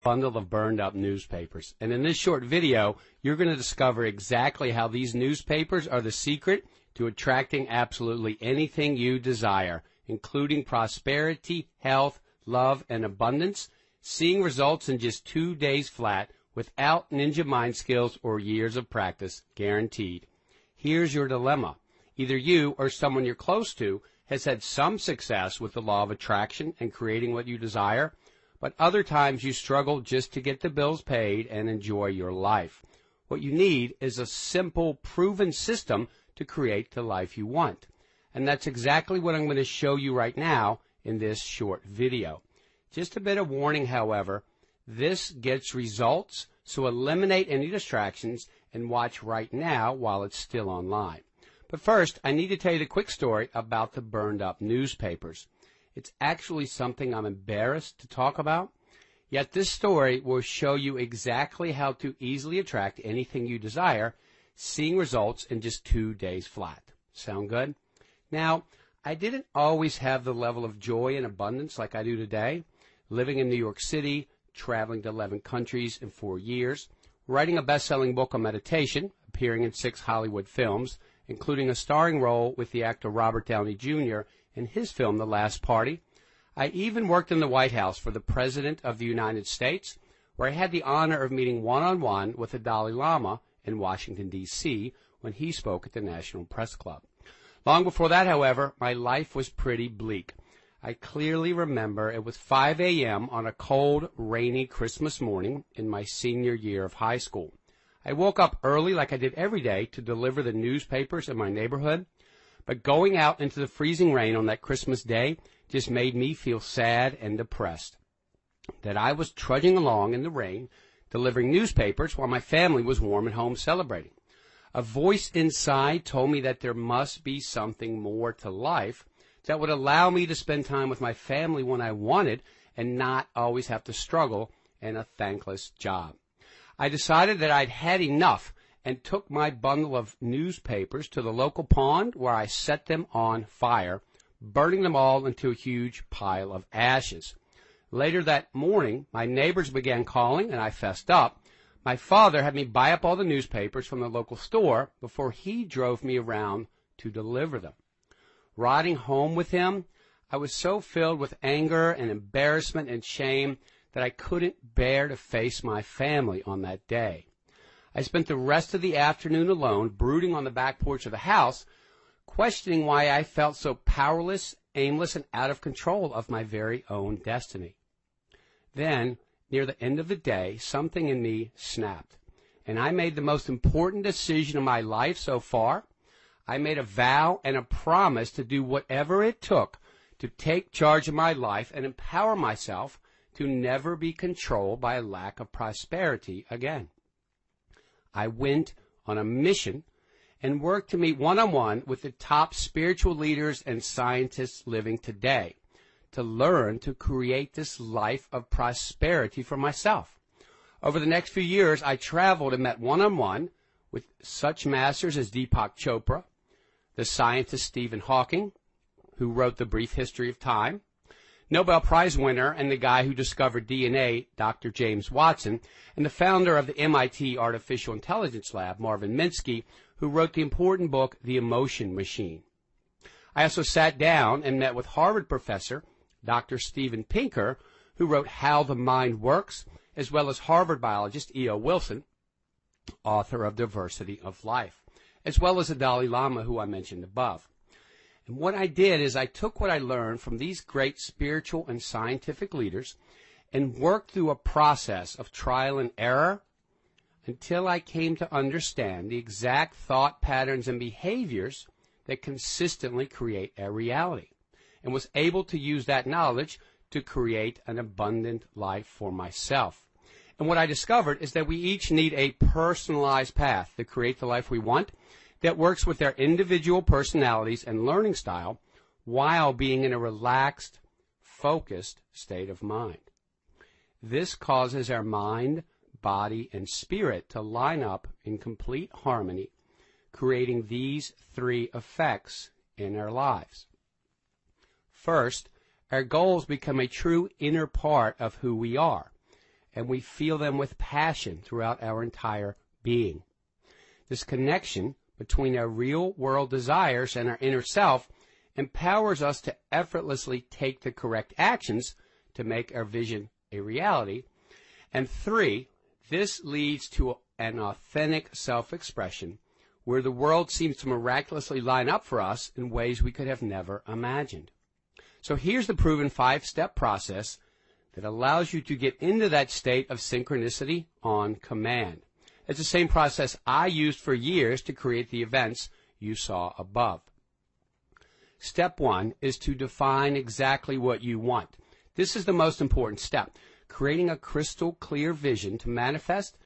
bundle of burned up newspapers. And in this short video, you're going to discover exactly how these newspapers are the secret to attracting absolutely anything you desire, including prosperity, health, love, and abundance, seeing results in just 2 days flat without ninja mind skills or years of practice, guaranteed. Here's your dilemma. Either you or someone you're close to has had some success with the law of attraction and creating what you desire, but other times you struggle just to get the bills paid and enjoy your life. What you need is a simple, proven system to create the life you want. And that's exactly what I'm going to show you right now in this short video. Just a bit of warning, however, this gets results, so eliminate any distractions and watch right now while it's still online. But first, I need to tell you the quick story about the burned up newspapers. It's actually something I'm embarrassed to talk about, yet this story will show you exactly how to easily attract anything you desire, seeing results in just 2 days flat. Sound good? Now, I didn't always have the level of joy and abundance like I do today, living in New York City, traveling to 11 countries in 4 years, writing a best-selling book on meditation, appearing in 6 Hollywood films, including a starring role with the actor Robert Downey Jr. in his film The Last Party. I even worked in the White House for the President of the United States, where I had the honor of meeting one-on-one with the Dalai Lama in Washington, D.C., when he spoke at the National Press Club. Long before that, however, my life was pretty bleak. I clearly remember it was 5 a.m. on a cold, rainy Christmas morning in my senior year of high school. I woke up early like I did every day to deliver the newspapers in my neighborhood, but going out into the freezing rain on that Christmas day just made me feel sad and depressed. That I was trudging along in the rain, delivering newspapers while my family was warm at home celebrating. A voice inside told me that there must be something more to life that would allow me to spend time with my family when I wanted and not always have to struggle in a thankless job. I decided that I'd had enough and took my bundle of newspapers to the local pond where I set them on fire, burning them all into a huge pile of ashes. Later that morning, my neighbors began calling and I fessed up. My father had me buy up all the newspapers from the local store before he drove me around to deliver them. Riding home with him, I was so filled with anger and embarrassment and shame that I couldn't bear to face my family on that day. I spent the rest of the afternoon alone, brooding on the back porch of the house, questioning why I felt so powerless, aimless, and out of control of my very own destiny. Then, near the end of the day, something in me snapped, and I made the most important decision of my life so far. I made a vow and a promise to do whatever it took to take charge of my life and empower myself to never be controlled by a lack of prosperity again. I went on a mission and worked to meet one-on-one with the top spiritual leaders and scientists living today to learn to create this life of prosperity for myself. Over the next few years, I traveled and met one-on-one with such masters as Deepak Chopra, the scientist Stephen Hawking, who wrote The Brief History of Time, Nobel Prize winner and the guy who discovered DNA, Dr. James Watson, and the founder of the MIT Artificial Intelligence Lab, Marvin Minsky, who wrote the important book, The Emotion Machine. I also sat down and met with Harvard professor, Dr. Steven Pinker, who wrote How the Mind Works, as well as Harvard biologist E.O. Wilson, author of Diversity of Life, as well as the Dalai Lama, who I mentioned above. And what I did is I took what I learned from these great spiritual and scientific leaders and worked through a process of trial and error until I came to understand the exact thought patterns and behaviors that consistently create a reality, and was able to use that knowledge to create an abundant life for myself. And what I discovered is that we each need a personalized path to create the life we want that works with our individual personalities and learning style while being in a relaxed, focused state of mind. This causes our mind, body, and spirit to line up in complete harmony, creating these 3 effects in our lives. First, our goals become a true inner part of who we are, and we feel them with passion throughout our entire being. This connection between our real-world desires and our inner self empowers us to effortlessly take the correct actions to make our vision a reality. And 3, this leads to an authentic self-expression where the world seems to miraculously line up for us in ways we could have never imagined. So here's the proven 5-step process that allows you to get into that state of synchronicity on command. It's the same process I used for years to create the events you saw above. Step 1 is to define exactly what you want. This is the most important step. Creating a crystal clear vision to manifest